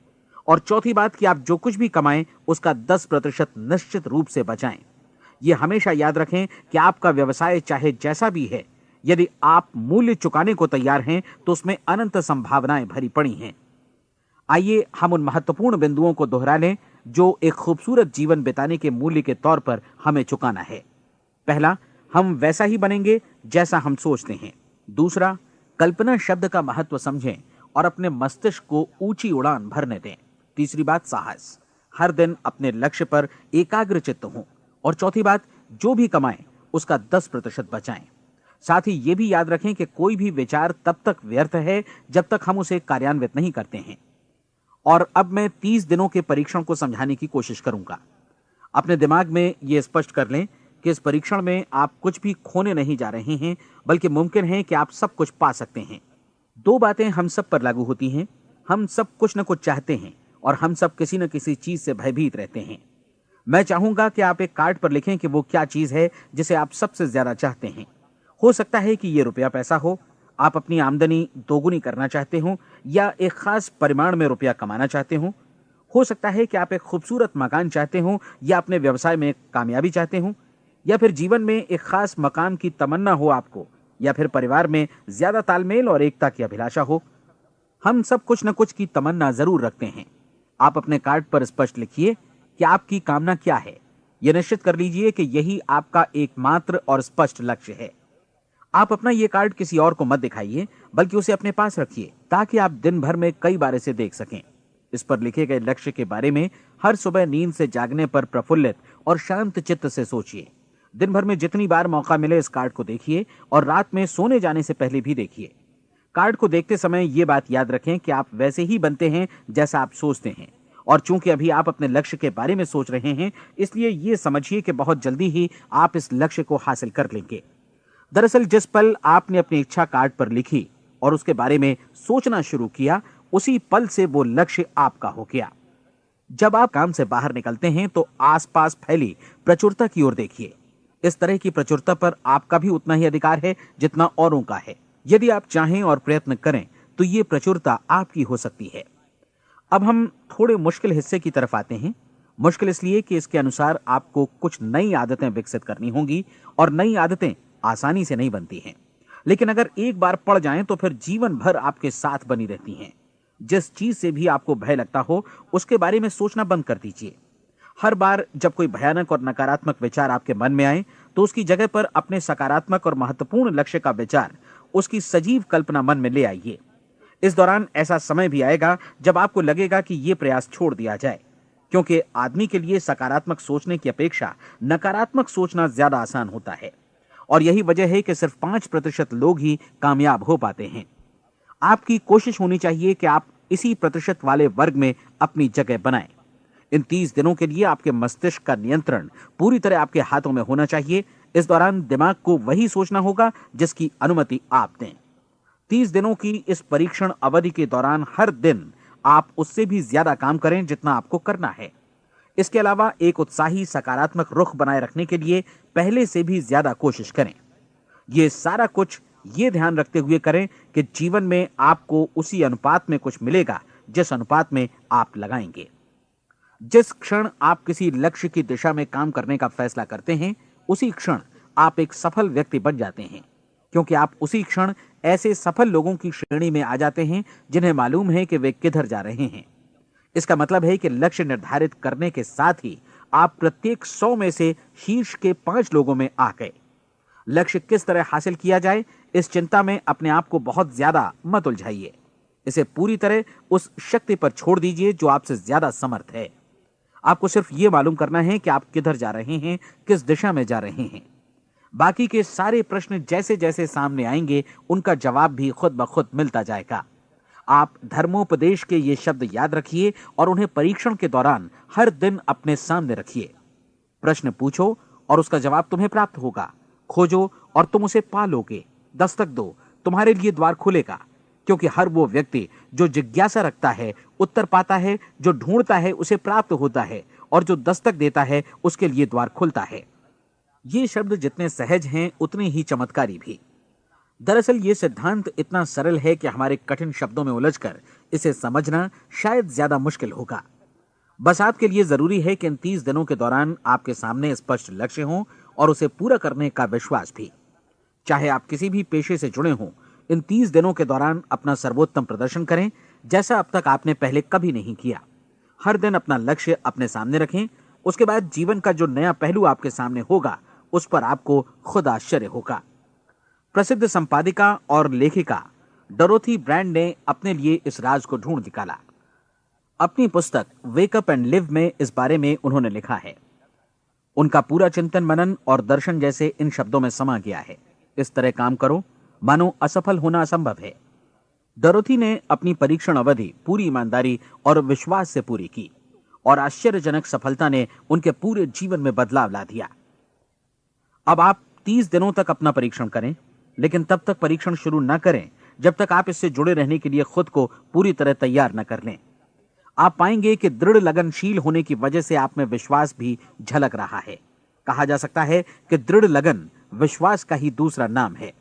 और चौथी बात कि आप जो कुछ भी कमाएं उसका 10% निश्चित रूप से बचाएं। यह हमेशा याद रखें कि आपका व्यवसाय चाहे जैसा भी है, यदि आप मूल्य चुकाने को तैयार हैं तो उसमें अनंत संभावनाएं भरी पड़ी हैं। आइए हम उन महत्वपूर्ण बिंदुओं को दोहरा लें जो एक खूबसूरत जीवन बिताने के मूल्य के तौर पर हमें चुकाना है। पहला, हम वैसा ही बनेंगे जैसा हम सोचते हैं। दूसरा, कल्पना शब्द का महत्व समझें और अपने मस्तिष्क को ऊंची उड़ान भरने दें। तीसरी बात, साहस, हर दिन अपने लक्ष्य पर एकाग्र चित्त हों। और चौथी बात, जो भी कमाएं उसका 10% बचाएं। साथ ही यह भी याद रखें कि कोई भी विचार तब तक व्यर्थ है जब तक हम उसे कार्यान्वित नहीं करते हैं। और अब मैं 30 दिनों के परीक्षण को समझाने की कोशिश करूंगा। अपने दिमाग में यह स्पष्ट कर लें कि इस परीक्षण में आप कुछ भी खोने नहीं जा रहे हैं, बल्कि मुमकिन है कि आप सब कुछ पा सकते हैं। 2 बातें हम सब पर लागू होती हैं। हम सब कुछ न कुछ चाहते हैं और हम सब किसी न किसी चीज से भयभीत रहते हैं। मैं चाहूंगा कि आप एक कार्ड पर लिखें कि वो क्या चीज है जिसे आप सबसे ज्यादा चाहते हैं। हो सकता है कि ये रुपया पैसा हो, आप अपनी आमदनी दोगुनी करना चाहते हो, या एक खास परिमाण में रुपया कमाना चाहते हो सकता है कि आप एक खूबसूरत मकान चाहते हो, या अपने व्यवसाय में कामयाबी चाहते हो, या फिर जीवन में एक खास मकाम की तमन्ना हो आपको, या फिर परिवार में ज्यादा तालमेल और एकता की अभिलाषा हो। हम सब कुछ न कुछ की तमन्ना जरूर रखते हैं। आप अपने कार्ड पर स्पष्ट लिखिए कि आपकी कामना क्या है। यह निश्चित कर लीजिए कि यही आपका एकमात्र और स्पष्ट लक्ष्य है। आप अपना यह कार्ड किसी और को मत दिखाइए, बल्कि उसे अपने पास रखिए ताकि आप दिन भर में कई बार इसे देख सकें। इस पर लिखे गए लक्ष्य के बारे में हर सुबह नींद से जागने पर प्रफुल्लित और शांत चित्त से सोचिए। दिन भर में जितनी बार मौका मिले इस कार्ड को देखिए और रात में सोने जाने से पहले भी देखिए। कार्ड को देखते समय यह बात याद रखें कि आप वैसे ही बनते हैं जैसा आप सोचते हैं। और चूंकि अभी आप अपने लक्ष्य के बारे में सोच रहे हैं, इसलिए यह समझिए कि बहुत जल्दी ही आप इस लक्ष्य को हासिल कर लेंगे। दरअसल जिस पल आपने अपनी इच्छा कार्ड पर लिखी और उसके बारे में सोचना शुरू किया, उसी पल से वो लक्ष्य आपका हो गया। जब आप काम से बाहर निकलते हैं तो आसपास फैली प्रचुरता की ओर देखिए। इस तरह की प्रचुरता पर आपका भी उतना ही अधिकार है जितना औरों का है। यदि आप चाहें और प्रयत्न करें तो ये प्रचुरता आपकी हो सकती है। अब हम थोड़े मुश्किल हिस्से की तरफ आते हैं। मुश्किल इसलिए कि इसके अनुसार आपको कुछ नई आदतें विकसित करनी होंगी और नई आदतें आसानी से नहीं बनती हैं, लेकिन अगर एक बार पड़ जाएं तो फिर जीवन भर आपके साथ बनी रहती हैं। जिस चीज से भी आपको भय लगता हो उसके बारे में सोचना बंद कर दीजिए। हर बार जब कोई भयानक और नकारात्मक विचार आपके मन में आए तो उसकी जगह पर अपने सकारात्मक और महत्वपूर्ण लक्ष्य का विचार, उसकी सजीव कल्पना मन में ले आइए। इस दौरान ऐसा समय भी आएगा जब आपको लगेगा कि यह प्रयास छोड़ दिया जाए, क्योंकि आदमी के लिए सकारात्मक सोचने की अपेक्षा नकारात्मक सोचना ज्यादा आसान होता है। और यही वजह है कि सिर्फ 5% लोग ही कामयाब हो पाते हैं। आपकी कोशिश होनी चाहिए कि आप इसी प्रतिशत वाले वर्ग में अपनी जगह बनाएं। इन 30 दिनों के लिए आपके मस्तिष्क का नियंत्रण पूरी तरह आपके हाथों में होना चाहिए। इस दौरान दिमाग को वही सोचना होगा जिसकी अनुमति आप दें। 30 दिनों की इस परीक्षण अवधि के दौरान हर दिन आप उससे भी ज्यादा काम करें जितना आपको करना है। इसके अलावा एक उत्साही सकारात्मक रुख बनाए रखने के लिए पहले से भी ज्यादा कोशिश करें। ये सारा कुछ ये ध्यान रखते हुए करें कि जीवन में आपको उसी अनुपात में कुछ मिलेगा जिस अनुपात में आप लगाएंगे। जिस क्षण आप किसी लक्ष्य की दिशा में काम करने का फैसला करते हैं, उसी क्षण आप एक सफल व्यक्ति बन जाते हैं, क्योंकि आप उसी क्षण ऐसे सफल लोगों की श्रेणी में आ जाते हैं जिन्हें मालूम है कि वे किधर जा रहे हैं। इसका मतलब है कि लक्ष्य निर्धारित करने के साथ ही आप प्रत्येक 100 में से शीर्ष के 5 लोगों में आ गए। लक्ष्य किस तरह हासिल किया जाए, इस चिंता में अपने आप को बहुत ज्यादा मत उलझाइए। इसे पूरी तरह उस शक्ति पर छोड़ दीजिए जो आपसे ज्यादा समर्थ है। आपको सिर्फ ये मालूम करना है कि आप किधर जा रहे हैं, किस दिशा में जा रहे हैं। बाकी के सारे प्रश्न जैसे जैसे सामने आएंगे उनका जवाब भी खुद ब खुद मिलता जाएगा। आप धर्मोपदेश के ये शब्द याद रखिए और उन्हें परीक्षण के दौरान हर दिन अपने सामने रखिए। प्रश्न पूछो और उसका जवाब तुम्हें प्राप्त होगा। खोजो और तुम उसे पा लोगे। दस्तक दो, तुम्हारे लिए द्वार खुलेगा, क्योंकि हर वो व्यक्ति जो जिज्ञासा रखता है उत्तर पाता है, जो ढूंढता है उसे प्राप्त होता है, और जो दस्तक देता है उसके लिए द्वार खुलता है। ये शब्द जितने सहज हैं उतने ही चमत्कारी भी। दरअसल ये सिद्धांत इतना सरल है कि हमारे कठिन शब्दों में उलझकर इसे समझना शायद ज्यादा मुश्किल होगा। बस आपके लिए जरूरी है कि इन 30 दिनों के दौरान आपके सामने स्पष्ट लक्ष्य हो और उसे पूरा करने का विश्वास भी। चाहे आप किसी भी पेशे से जुड़े हों, इन 30 दिनों के दौरान अपना सर्वोत्तम प्रदर्शन करें, जैसा अब तक आपने पहले कभी नहीं किया। हर दिन अपना लक्ष्य अपने सामने रखें। उसके बाद जीवन का जो नया पहलू आपके सामने होगा उस पर आपको खुद आश्चर्य होगा। प्रसिद्ध संपादिका और लेखिका डोरोथी ब्रैंड ने अपने लिए इस राज को ढूंढ निकाला। अपनी पुस्तक वेक अप एंड लिव में इस बारे में उन्होंने लिखा है। उनका पूरा चिंतन मनन और दर्शन जैसे इन शब्दों में समा गया है। इस तरह काम करो मानो असफल होना असंभव है। डोरोथी ने अपनी परीक्षण अवधि पूरी ईमानदारी और विश्वास से पूरी की, और आश्चर्यजनक सफलता ने उनके पूरे जीवन में बदलाव ला दिया। अब आप 30 दिनों तक अपना परीक्षण करें, लेकिन तब तक परीक्षण शुरू न करें जब तक आप इससे जुड़े रहने के लिए खुद को पूरी तरह तैयार न कर लें। आप पाएंगे कि दृढ़ लगनशील होने की वजह से आप में विश्वास भी झलक रहा है। कहा जा सकता है कि दृढ़ लगन विश्वास का ही दूसरा नाम है।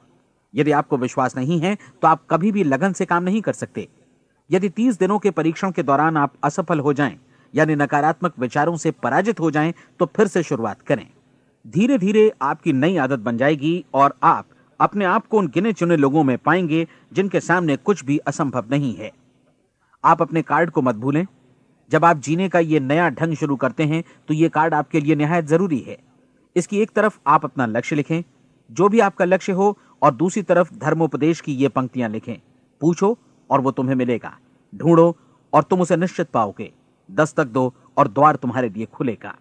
यदि आपको विश्वास नहीं है तो आप कभी भी लगन से काम नहीं कर सकते। यदि 30 दिनों के परीक्षण के दौरान आप असफल हो जाएं, यानी नकारात्मक विचारों से पराजित हो जाएं, तो फिर से शुरुआत करें। धीरे धीरे आपकी नई आदत बन जाएगी और आप अपने आप को उन गिने चुने लोगों में पाएंगे जिनके सामने कुछ भी असंभव नहीं है। आप अपने कार्ड को मत भूलें। जब आप जीने का ये नया ढंग शुरू करते हैं तो ये कार्ड आपके लिए निहायत जरूरी है। इसकी एक तरफ आप अपना लक्ष्य लिखें, जो भी आपका लक्ष्य हो, और दूसरी तरफ धर्मोपदेश की ये पंक्तियां लिखें। पूछो और वो तुम्हें मिलेगा, ढूंढो और तुम उसे निश्चित पाओगे, दस्तक दो और द्वार तुम्हारे लिए खुलेगा।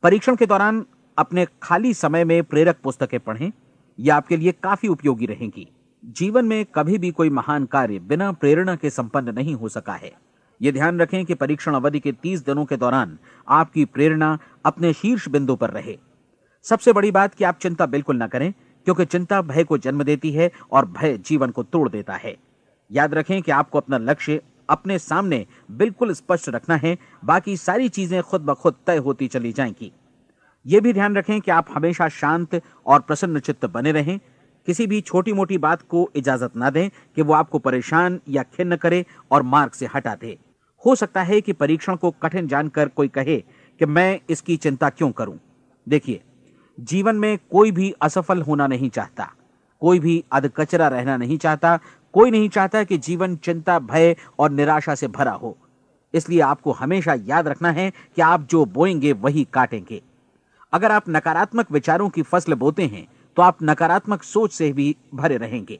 परीक्षण के दौरान अपने खाली समय में प्रेरक पुस्तकें पढ़ें। यह आपके लिए काफी उपयोगी रहेंगी। जीवन में कभी भी कोई महान कार्य बिना प्रेरणा के संपन्न नहीं हो सका है। यह ध्यान रखें कि परीक्षण अवधि के 30 दिनों के दौरान आपकी प्रेरणा अपने शीर्ष बिंदु पर रहे। सबसे बड़ी बात कि आप चिंता बिल्कुल न करें, क्योंकि चिंता भय को जन्म देती है और भय जीवन को तोड़ देता है। याद रखें कि आपको अपना लक्ष्य अपने सामने बिल्कुल स्पष्ट रखना है, बाकी सारी चीजें खुद ब खुद तय होती चली जाएंगी। यह भी ध्यान रखें कि आप हमेशा शांत और प्रसन्न चित्त बने रहें। किसी भी छोटी मोटी बात को इजाजत ना दें कि वो आपको परेशान या खिन्न करे और मार्ग से हटा दे। हो सकता है कि परीक्षण को कठिन जानकर कोई कहे कि मैं इसकी चिंता क्यों करूं। देखिए, जीवन में कोई भी असफल होना नहीं चाहता, कोई भी अधकचरा रहना नहीं चाहता, कोई नहीं चाहता कि जीवन चिंता, भय और निराशा से भरा हो। इसलिए आपको हमेशा याद रखना है कि आप जो बोएंगे वही काटेंगे। अगर आप नकारात्मक विचारों की फसल बोते हैं तो आप नकारात्मक सोच से भी भरे रहेंगे,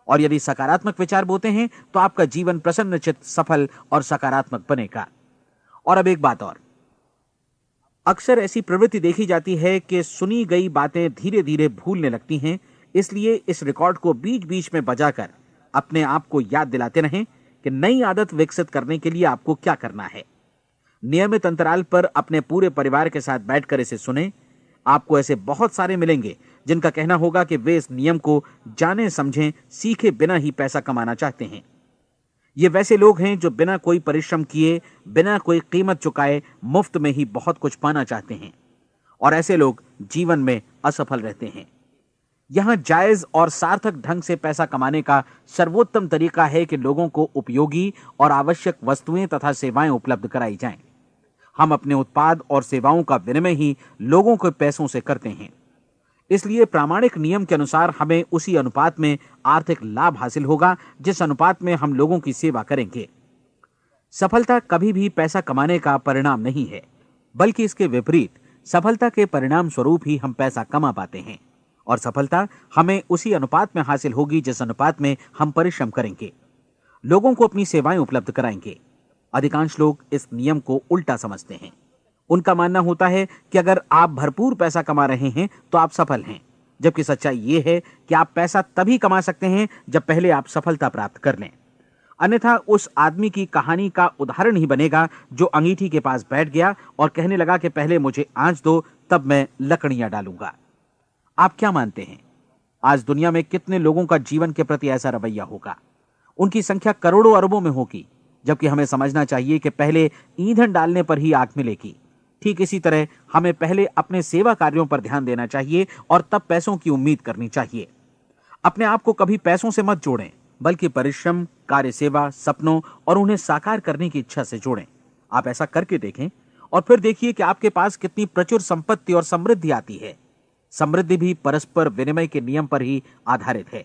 और यदि सकारात्मक विचार बोते हैं तो आपका जीवन प्रसन्नचित्त, सफल और सकारात्मक बनेगा। और अब एक बात और, अक्सर ऐसी प्रवृत्ति देखी जाती है कि सुनी गई बातें धीरे धीरे भूलने लगती हैं। इसलिए इस रिकॉर्ड को बीच बीच में बजाकर अपने आप को याद दिलाते रहें कि नई आदत विकसित करने के लिए आपको क्या करना है। नियमित अंतराल पर अपने पूरे परिवार के साथ बैठकर इसे सुनें। आपको ऐसे बहुत सारे मिलेंगे जिनका कहना होगा कि वे इस नियम को जाने समझें सीखे बिना ही पैसा कमाना चाहते हैं। ये वैसे लोग हैं जो बिना कोई परिश्रम किए, बिना कोई कीमत चुकाए मुफ्त में ही बहुत कुछ पाना चाहते हैं, और ऐसे लोग जीवन में असफल रहते हैं। यहां जायज और सार्थक ढंग से पैसा कमाने का सर्वोत्तम तरीका है कि लोगों को उपयोगी और आवश्यक वस्तुएं तथा सेवाएं उपलब्ध कराई जाएं। हम अपने उत्पाद और सेवाओं का विनिमय ही लोगों के पैसों से करते हैं। इसलिए प्रामाणिक नियम के अनुसार हमें उसी अनुपात में आर्थिक लाभ हासिल होगा जिस अनुपात में हम लोगों की सेवा करेंगे। सफलता कभी भी पैसा कमाने का परिणाम नहीं है, बल्कि इसके विपरीत सफलता के परिणाम स्वरूप ही हम पैसा कमा पाते हैं, और सफलता हमें उसी अनुपात में हासिल होगी जिस अनुपात में हम परिश्रम करेंगे, लोगों को अपनी सेवाएं उपलब्ध कराएंगे। अधिकांश लोग इस नियम को उल्टा समझते हैं। उनका मानना होता है कि अगर आप भरपूर पैसा कमा रहे हैं तो आप सफल हैं, जबकि सच्चाई यह है कि आप पैसा तभी कमा सकते हैं जब पहले आप सफलता प्राप्त कर लें। अन्यथा उस आदमी की कहानी का उदाहरण ही बनेगा जो अंगीठी के पास बैठ गया और कहने लगा कि पहले मुझे आंच दो, तब मैं लकड़ियां डालूंगा। आप क्या मानते हैं, आज दुनिया में कितने लोगों का जीवन के प्रति ऐसा रवैया होगा? उनकी संख्या करोड़ों अरबों में होगी, जबकि हमें समझना चाहिए कि पहले ईंधन डालने पर ही आग मिलेगी। ठीक इसी तरह हमें पहले अपने सेवा कार्यों पर ध्यान देना चाहिए और तब पैसों की उम्मीद करनी चाहिए। अपने आप को कभी पैसों से मत जोड़ें, बल्कि परिश्रम, कार्य सेवा, सपनों और उन्हें साकार करने की इच्छा से जोड़ें। आप ऐसा करके देखें और फिर देखिए कि आपके पास कितनी प्रचुर संपत्ति और समृद्धि आती है। समृद्धि भी परस्पर विनिमय के नियम पर ही आधारित है।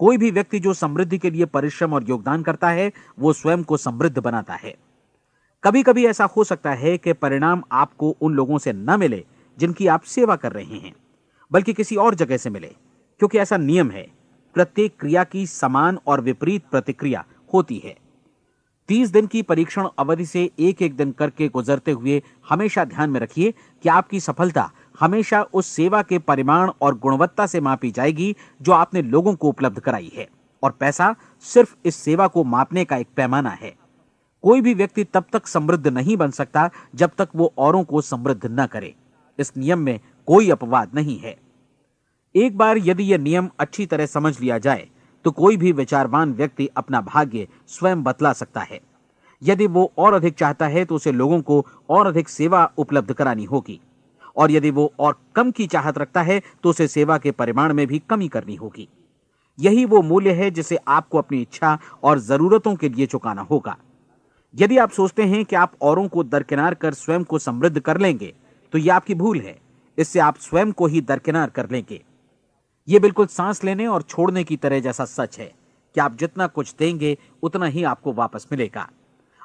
कोई भी व्यक्ति जो समृद्धि के लिए परिश्रम और योगदान करता है, वो स्वयं को समृद्ध बनाता है। कभी कभी ऐसा हो सकता है कि परिणाम आपको उन लोगों से न मिले जिनकी आप सेवा कर रहे हैं, बल्कि किसी और जगह से मिले, क्योंकि ऐसा नियम है, प्रत्येक क्रिया की समान और विपरीत प्रतिक्रिया होती है। 30 दिन की परीक्षण अवधि से एक एक दिन करके गुजरते हुए हमेशा ध्यान में रखिए कि आपकी सफलता हमेशा उस सेवा के परिमाण और गुणवत्ता से मापी जाएगी जो आपने लोगों को उपलब्ध कराई है, और पैसा सिर्फ इस सेवा को मापने का एक पैमाना है। कोई भी व्यक्ति तब तक समृद्ध नहीं बन सकता जब तक वो औरों को समृद्ध न करे। इस नियम में कोई अपवाद नहीं है। एक बार यदि यह नियम अच्छी तरह समझ लिया जाए तो कोई भी विचारवान व्यक्ति अपना भाग्य स्वयं बतला सकता है। यदि वो और अधिक चाहता है तो उसे लोगों को और अधिक सेवा उपलब्ध करानी होगी, और यदि वो और कम की चाहत रखता है तो उसे सेवा के परिमाण में भी कमी करनी होगी। यही वो मूल्य है जिसे आपको अपनी इच्छा और जरूरतों के लिए चुकाना होगा। यदि आप सोचते हैं कि आप औरों को दरकिनार कर स्वयं को समृद्ध कर लेंगे तो यह आपकी भूल है। इससे आप स्वयं को ही दरकिनार कर लेंगे। यह बिल्कुल सांस लेने और छोड़ने की तरह जैसा सच है कि आप जितना कुछ देंगे उतना ही आपको वापस मिलेगा।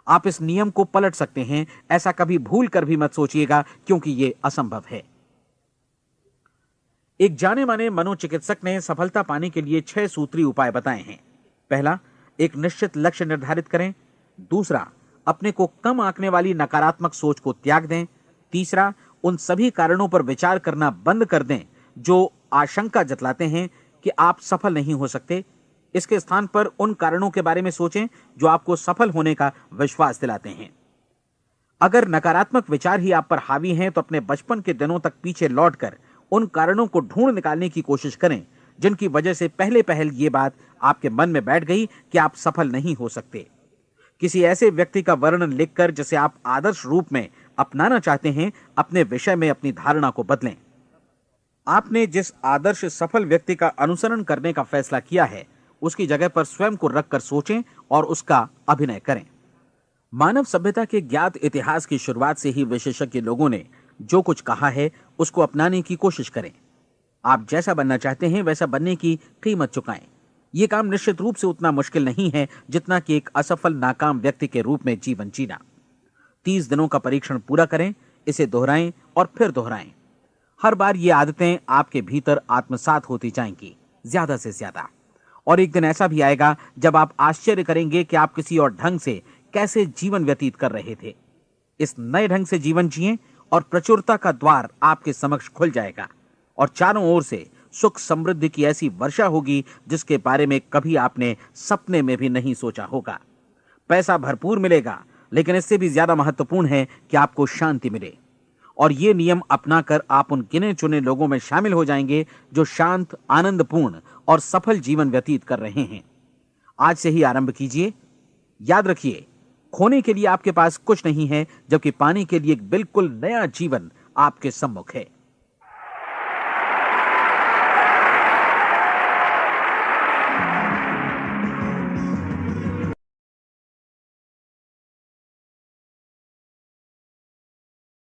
आप इस नियम को पलट सकते हैं, ऐसा कभी भूल कर भी मत सोचिएगा, क्योंकि यह असंभव है। एक जाने माने मनोचिकित्सक ने सफलता पाने के लिए 6 सूत्री उपाय बताए हैं। पहला, एक निश्चित लक्ष्य निर्धारित करें। दूसरा, अपने को कम आंकने वाली नकारात्मक सोच को त्याग दें। तीसरा, उन सभी कारणों पर विचार करना बंद कर दें जो आशंका जतलाते हैं कि आप सफल नहीं हो सकते। इसके स्थान पर उन कारणों के बारे में सोचें जो आपको सफल होने का विश्वास दिलाते हैं। अगर नकारात्मक विचार ही आप पर हावी हैं तो अपने बचपन के दिनों तक पीछे लौटकर उन कारणों को ढूंढ निकालने की कोशिश करें जिनकी वजह से पहले पहल ये बात आपके मन में बैठ गई कि आप सफल नहीं हो सकते। किसी ऐसे व्यक्ति का वर्णन लिखकर जिसे आप आदर्श रूप में अपनाना चाहते हैं, अपने विषय में अपनी धारणा को बदलें। आपने जिस आदर्श सफल व्यक्ति का अनुसरण करने का फैसला किया है, उसकी जगह पर स्वयं को रखकर सोचें और उसका अभिनय करें। मानव सभ्यता के ज्ञात इतिहास की शुरुआत से ही विशेषज्ञ लोगों ने जो कुछ कहा है उसको अपनाने की कोशिश करें। आप जैसा बनना चाहते हैं वैसा बनने की कीमत चुकाएं। यह काम निश्चित रूप से उतना मुश्किल नहीं है जितना कि एक असफल नाकाम व्यक्ति के रूप में जीवन जीना। 30 दिनों का परीक्षण पूरा करें, इसे दोहराएं और फिर दोहराएं। हर बार ये आदतें आपके भीतर आत्मसात होती जाएंगी, ज्यादा से ज्यादा। और एक दिन ऐसा भी आएगा जब आप आश्चर्य करेंगे कि आप किसी और ढंग से कैसे जीवन व्यतीत कर रहे थे। इस नए ढंग से जीवन जिएं और प्रचुरता का द्वार आपके समक्ष खुल जाएगा और चारों ओर से सुख समृद्धि की ऐसी वर्षा होगी जिसके बारे में कभी आपने सपने में भी नहीं सोचा होगा। पैसा भरपूर मिलेगा, लेकिन इससे भी ज्यादा महत्वपूर्ण है कि आपको शांति मिले। और ये नियम अपनाकर आप उन गिने चुने लोगों में शामिल हो जाएंगे जो शांत, आनंदपूर्ण और सफल जीवन व्यतीत कर रहे हैं। आज से ही आरंभ कीजिए। याद रखिए, खोने के लिए आपके पास कुछ नहीं है, जबकि पाने के लिए एक बिल्कुल नया जीवन आपके सम्मुख है।